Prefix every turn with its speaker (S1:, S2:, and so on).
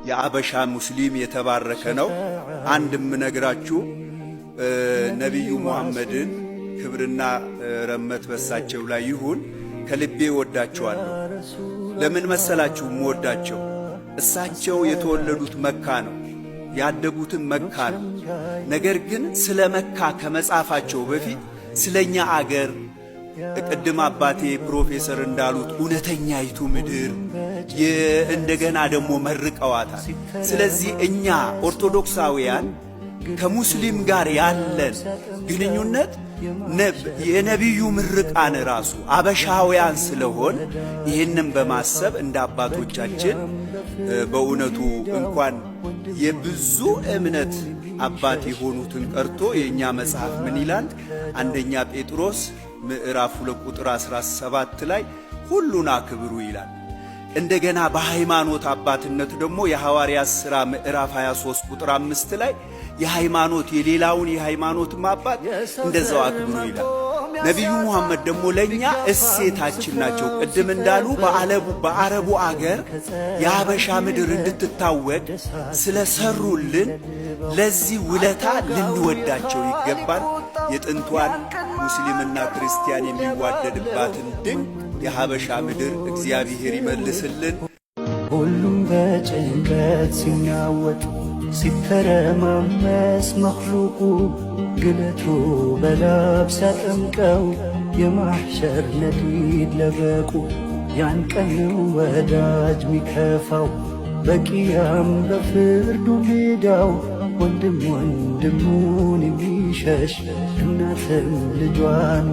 S1: የአበሻ ሙስሊም የተባረከ ነው። አንድም ነግራችሁ ነቢዩ ሙሐመድን ክብርና ረመት በሳቸው ላይ ይሁን ከልቤ ወዳቸዋለሁ። ለምን መሰላችሁ ወዳቸው? እሳቸው የተወለዱት መካ ነው፣ ያደጉትም መካ ነው። ነገር ግን ስለ መካ ከመጻፋቸው በፊት ስለኛ አገር ቅድም አባቴ ፕሮፌሰር እንዳሉት እውነተኛይቱ ምድር እንደገና ደግሞ መርቀዋታል። ስለዚህ እኛ ኦርቶዶክሳውያን ከሙስሊም ጋር ያለን ግንኙነት የነቢዩ ምርቃን ራሱ አበሻውያን ስለሆን ይህንን በማሰብ እንደ አባቶቻችን በእውነቱ እንኳን የብዙ እምነት አባት የሆኑትን ቀርቶ የእኛ መጽሐፍ ምን ይላል? አንደኛ ጴጥሮስ ምዕራፍ 2 ቁጥር 17 ላይ ሁሉን አክብሩ ይላል። እንደገና በሃይማኖት አባትነት ደግሞ የሐዋርያት ሥራ ምዕራፍ 23 ቁጥር 5 ላይ የሃይማኖት የሌላውን የሃይማኖት አባት እንደዛው አክብሩ ይላል። ነቢዩ ሙሐመድ ደግሞ ለኛ እሴታችን ናቸው። ቅድም እንዳሉ በአረቡ አገር የሀበሻ ምድር እንድትታወቅ ስለሰሩልን ለዚህ ውለታ ልንወዳቸው ይገባል። የጥንቷን ሙስሊምና ክርስቲያን የሚዋደድባትን ድንቅ የሀበሻ ምድር እግዚአብሔር ይመልስልን።
S2: ሁሉም በጭንቀት ሲናወጥ ሲተረማመስ መኽሉቁ ግለቱ በላብ ሲያጠምቀው የማሕሸር ነዲድ ለበቁ ያን ቀን ወዳጅ ሚከፋው በቂያም በፍርዱ ሜዳው ወንድም ወንድሙን የሚሸሽ እናትም ልጇን